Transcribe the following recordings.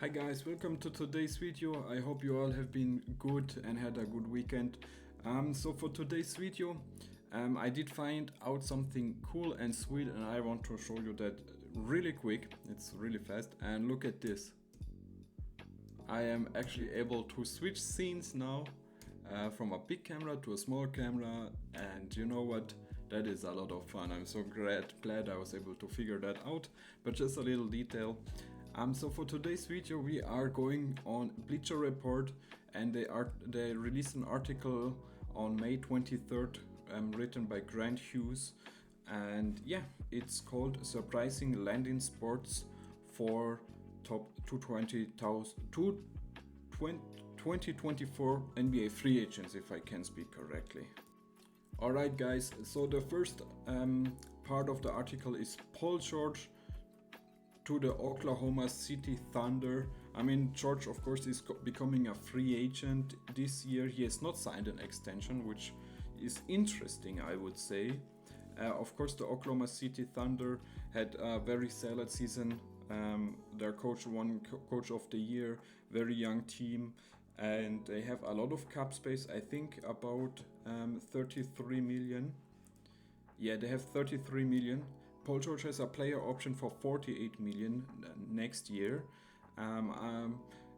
Hi guys, welcome to today's video. I hope you all have been good and had a good weekend. So for today's video, I did find out something cool and sweet and I want to show you that really quick. It's really fast and look at this. I am actually able to switch scenes now from a big camera to a small camera, and you know what? That is a lot of fun. I'm so glad I was able to figure that out. But just a little detail. So for today's video we are going on Bleacher Report, and they released an article on May 23rd written by Grant Hughes, and yeah, it's called Surprising Landing Spots for Top 2024 NBA Free Agents, if I can speak correctly. Alright guys, so the first part of the article is Paul George to the Oklahoma City Thunder. I mean, George of course is becoming a free agent this year. He has not signed an extension, which is interesting, I would say. Of course, the Oklahoma City Thunder had a very solid season. Their coach won Coach of the Year, very young team, and they have a lot of cap space. I think about 33 million. Yeah, they have 33 million. Paul George has a player option for 48 million next year.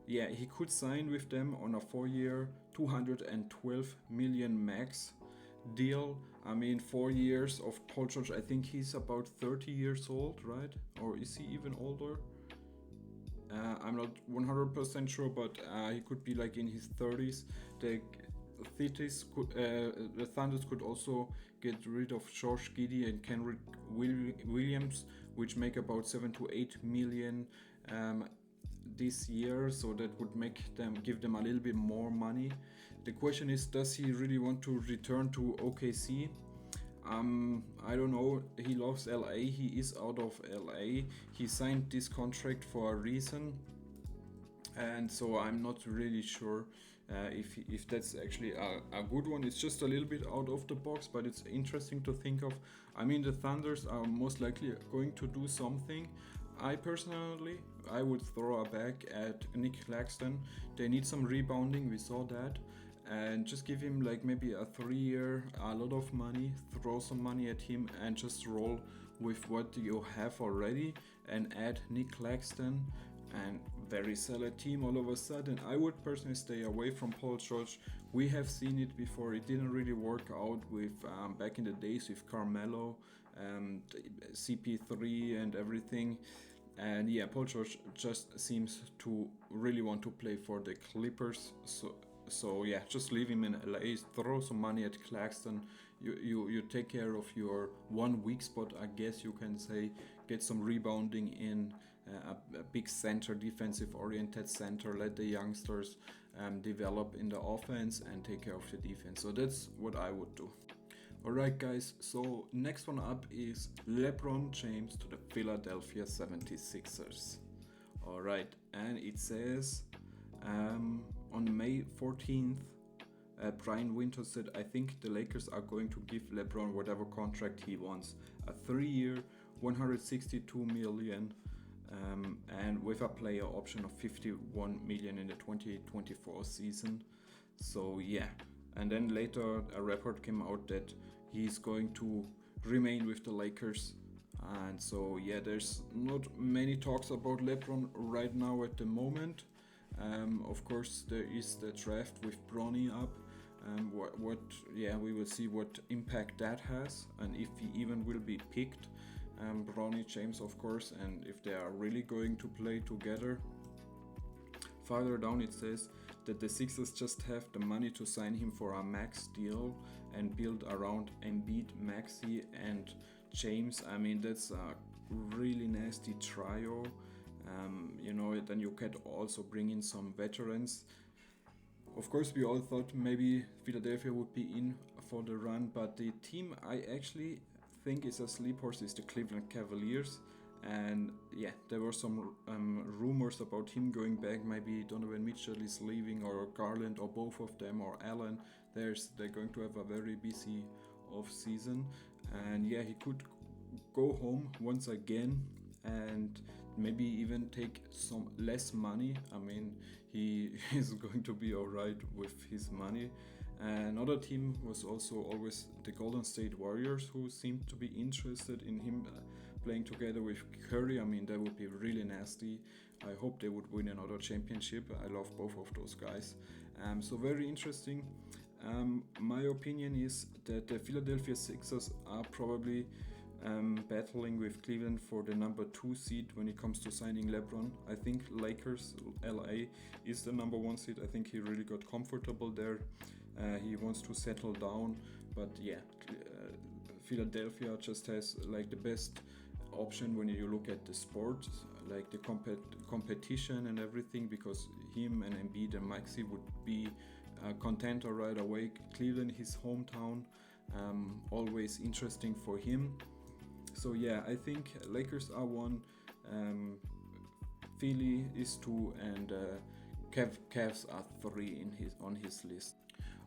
Yeah, he could sign with them on a 4-year, 212 million max deal. I mean, 4 years of Paul George. I think he's about 30 years old, right? Or is he even older? I'm not 100% sure, but he could be like in his 30s. The Thunders could also get rid of Josh Giddey and Kenrich Williams, which make about 7 to 8 million this year, so that would give them a little bit more money. The question is, does he really want to return to OKC? I don't know. He loves LA. He is out of LA. He signed this contract for a reason, and so I'm not really sure if that's actually a good one. It's just a little bit out of the box, but it's interesting to think of. I mean, the Thunders are most likely going to do something. I would throw a back at Nick Claxton. They need some rebounding, we saw that, and just give him like maybe a 3-year, a lot of money, throw some money at him and just roll with what you have already and add Nick Claxton, and very solid team all of a sudden. I would personally stay away from Paul George. We have seen it before. It didn't really work out with back in the days with Carmelo, CP3 and everything. And yeah, Paul George just seems to really want to play for the Clippers. So yeah, just leave him in LA, throw some money at Claxton. You take care of your 1 weak spot, I guess you can say. Get some rebounding in, a big center, defensive oriented center. Let the youngsters develop in the offense and take care of the defense. So that's what I would do. Alright guys, so next one up is LeBron James to the Philadelphia 76ers. Alright, and it says on May 14th, Brian Winters said, I think the Lakers are going to give LeBron whatever contract he wants. A 3-year, 162 million, and with a player option of 51 million in the 2024 season. So yeah, and then later a report came out that he's going to remain with the Lakers. And so yeah, there's not many talks about LeBron right now at the moment. Of course, there is the draft with Bronny up. We will see what impact that has, and if he even will be picked. Bronny James, of course, and if they are really going to play together. Farther down it says that the Sixers just have the money to sign him for a max deal and build around Embiid, Maxey, and James. I mean, that's a really nasty trio. Then you could also bring in some veterans. Of course, we all thought maybe Philadelphia would be in for the run, but the team I actually think is a sleeper horse is the Cleveland Cavaliers. And yeah, there were some rumors about him going back. Maybe Donovan Mitchell is leaving, or Garland, or both of them, or Allen. They're going to have a very busy off season, and yeah, he could go home once again. And maybe even take some less money. I mean, he is going to be alright with his money. Another team was also always the Golden State Warriors, who seemed to be interested in him playing together with Curry. I mean, that would be really nasty. I hope they would win another championship. I love both of those guys. So very interesting. My opinion is that the Philadelphia Sixers are probably battling with Cleveland for the number 2 seed when it comes to signing LeBron. I think Lakers, LA, is the number 1 seed. I think he really got comfortable there. He wants to settle down, but yeah, Philadelphia just has like the best option when you look at the sport, like the competition and everything, because him and Embiid and Maxey would be a contender right away. Cleveland, his hometown, always interesting for him. So yeah, I think Lakers are 1, Philly is 2, and Cavs are 3 on his list.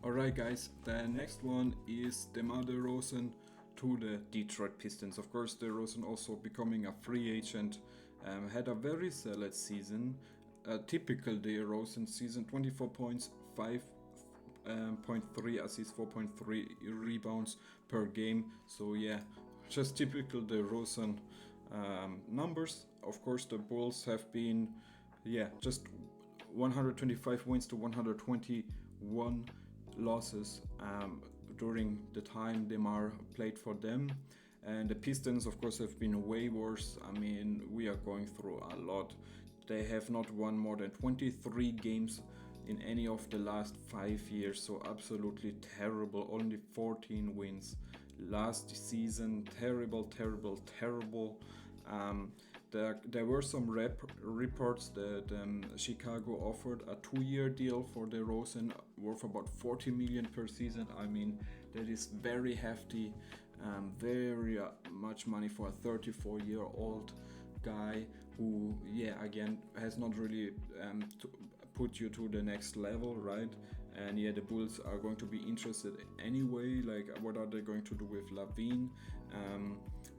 Alright guys, the next one is DeMar DeRozan to the Detroit Pistons. Of course, DeRozan also becoming a free agent, had a very solid season, a typical DeRozan season: 24 points, 5.3 assists, 4.3 rebounds per game. So yeah, just typical DeRozan numbers. Of course, the Bulls have been, just 125 wins to 121 losses during the time DeMar played for them. And the Pistons, of course, have been way worse. I mean, we are going through a lot. They have not won more than 23 games in any of the last 5 years, so absolutely terrible. Only 14 wins last season. Terrible. There were some reports that Chicago offered a 2-year deal for DeRozan worth about $40 million per season. I mean, that is very hefty, very much money for a 34-year-old guy who, again, has not really put you to the next level, right? And the Bulls are going to be interested anyway. Like, what are they going to do with LaVine?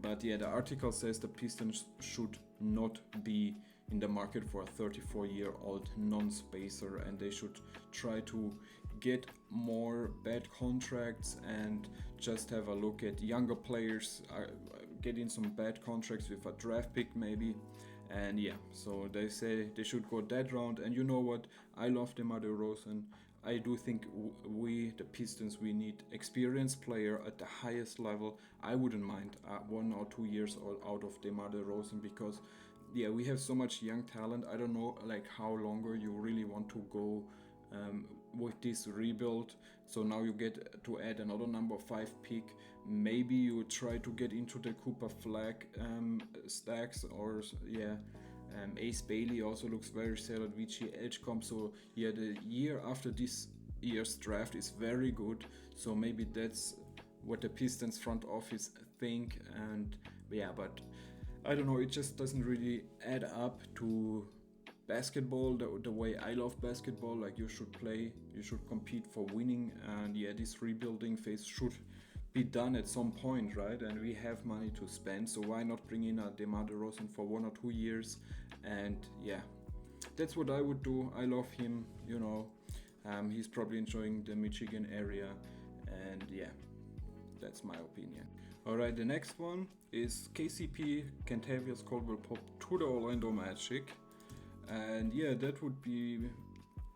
But the article says the Pistons should not be in the market for a 34-year-old non-spacer, and they should try to get more bad contracts and just have a look at younger players, getting some bad contracts with a draft pick maybe. And so they say they should go that round. And you know what? I love DeMar DeRozan. I do think we, the Pistons, we need experienced player at the highest level. I wouldn't mind 1 or 2 years out of DeMar DeRozan, because we have so much young talent. I don't know like how longer you really want to go with this rebuild. So now you get to add another number 5 pick. Maybe you try to get into the Cooper Flag stacks, or Ace Bailey also looks very solid. VG Edgecomb. So the year after this year's draft is very good. So maybe that's what the Pistons front office think. And but I don't know. It just doesn't really add up to basketball the way I love basketball. Like, you should play, you should compete for winning, and this rebuilding phase should be done at some point, right? And we have money to spend, so why not bring in a DeMar DeRozan for 1 or 2 years? And that's what I would do. I love him, he's probably enjoying the Michigan area, and that's my opinion. Alright, the next one is KCP, Kentavious Caldwell-Pope, to the Orlando Magic. And that would be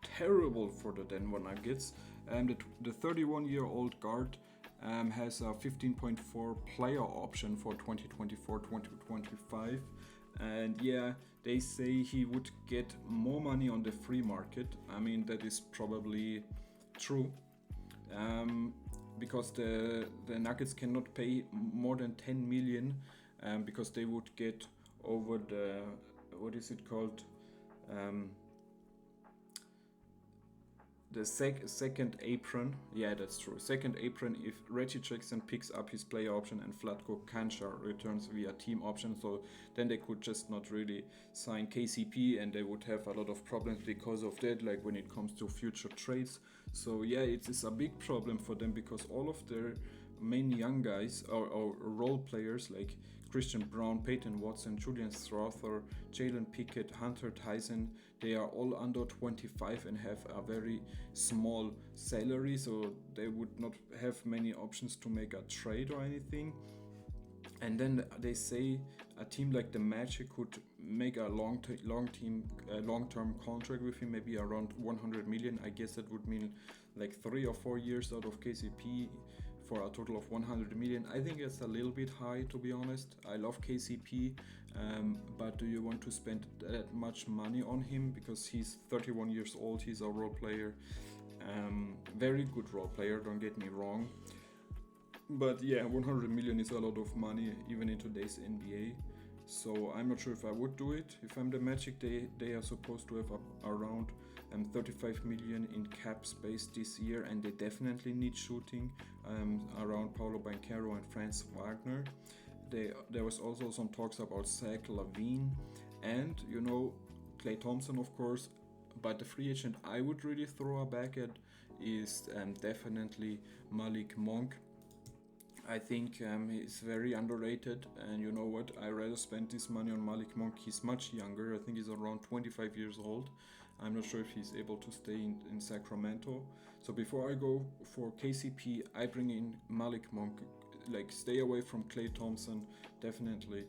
terrible for the Denver Nuggets. The 31-year-old guard has a 15.4 player option for 2024-2025. And they say he would get more money on the free market. I mean, that is probably true. Because the Nuggets cannot pay more than 10 million, because they would get over the, what is it called? The second apron. That's true. Second apron if Reggie Jackson picks up his player option and Vlatko Cancar returns via team option. So then they could just not really sign KCP, and they would have a lot of problems because of that, like when it comes to future trades. So it is a big problem for them, because all of their main young guys or role players like Christian Brown, Peyton Watson, Julian Strother, Jalen Pickett, Hunter Tyson. They are all under 25 and have a very small salary, so they would not have many options to make a trade or anything. And then they say a team like the Magic could make a long-term contract with him, maybe around 100 million. I guess that would mean like 3 or 4 years out of KCP for a total of 100 million. I think it's a little bit high, to be honest. I love KCP, but do you want to spend that much money on him? Because he's 31 years old, he's a role player, very good role player, don't get me wrong. But yeah, 100 million is a lot of money even in today's NBA. So I'm not sure if I would do it. If I'm the Magic, they are supposed to have around 35 million in cap space this year, and they definitely need shooting around Paolo Banchero and Franz Wagner. There was also some talks about Zach LaVine and, you know, Klay Thompson, of course. But the free agent I would really throw a back at is definitely Malik Monk. I think he's very underrated, and you know what? I rather spend this money on Malik Monk. He's much younger. I think he's around 25 years old. I'm not sure if he's able to stay in Sacramento. So before I go for KCP, I bring in Malik Monk. Like, stay away from Klay Thompson, definitely.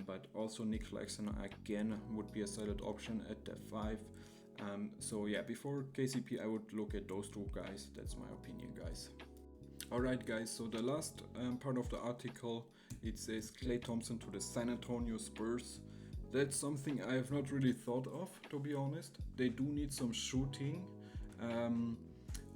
But also Nick Claxton again would be a solid option at the 5. So yeah, before KCP, I would look at those two guys. That's my opinion, guys. Alright guys, so the last part of the article, it says Klay Thompson to the San Antonio Spurs. That's something I have not really thought of, to be honest. They do need some shooting.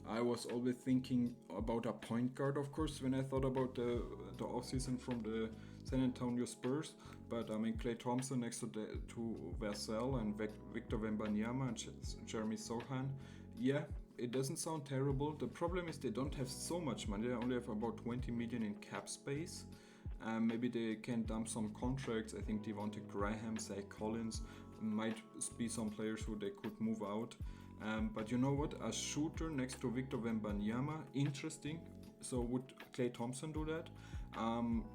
I was always thinking about a point guard, of course, when I thought about the offseason from the San Antonio Spurs. But I mean, Klay Thompson next to Vassell and Victor Wembanyama and Jeremy Sohan. Yeah, it doesn't sound terrible. The problem is they don't have so much money. They only have about 20 million in cap space. Maybe they can dump some contracts. I think Devontae Graham, Zach Collins might be some players who they could move out. But you know what? A shooter next to Victor Wembanyama, interesting. So would Klay Thompson do that?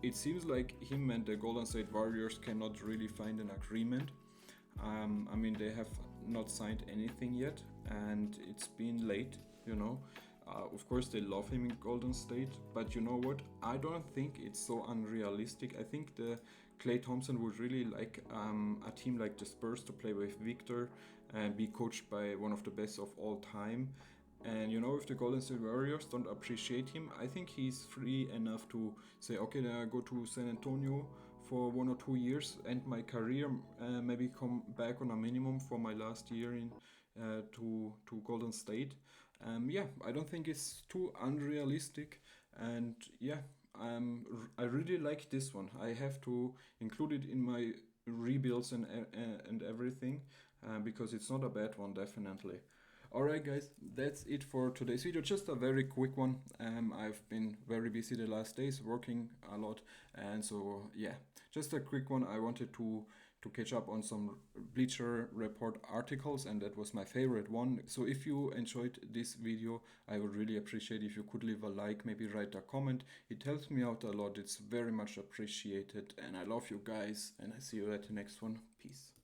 It seems like him and the Golden State Warriors cannot really find an agreement. I mean, they have not signed anything yet, and it's been late, you know. Of course, they love him in Golden State, but you know what? I don't think it's so unrealistic. I think the Klay Thompson would really like a team like the Spurs to play with Victor and be coached by one of the best of all time. And you know, if the Golden State Warriors don't appreciate him, I think he's free enough to say, okay, then I go to San Antonio for 1 or 2 years, end my career, maybe come back on a minimum for my last year in to Golden State. Yeah, I don't think it's too unrealistic, and yeah, I really like this one. I have to include it in my rebuilds and everything, because it's not a bad one, definitely. Alright guys, that's it for today's video. Just a very quick one. I've been very busy the last days, working a lot, and so yeah, just a quick one. I wanted to catch up on some Bleacher Report articles, and that was my favorite one. So if you enjoyed this video, I would really appreciate if you could leave a like, maybe write a comment. It helps me out a lot. It's very much appreciated, and I love you guys, and I see you at the next one. Peace.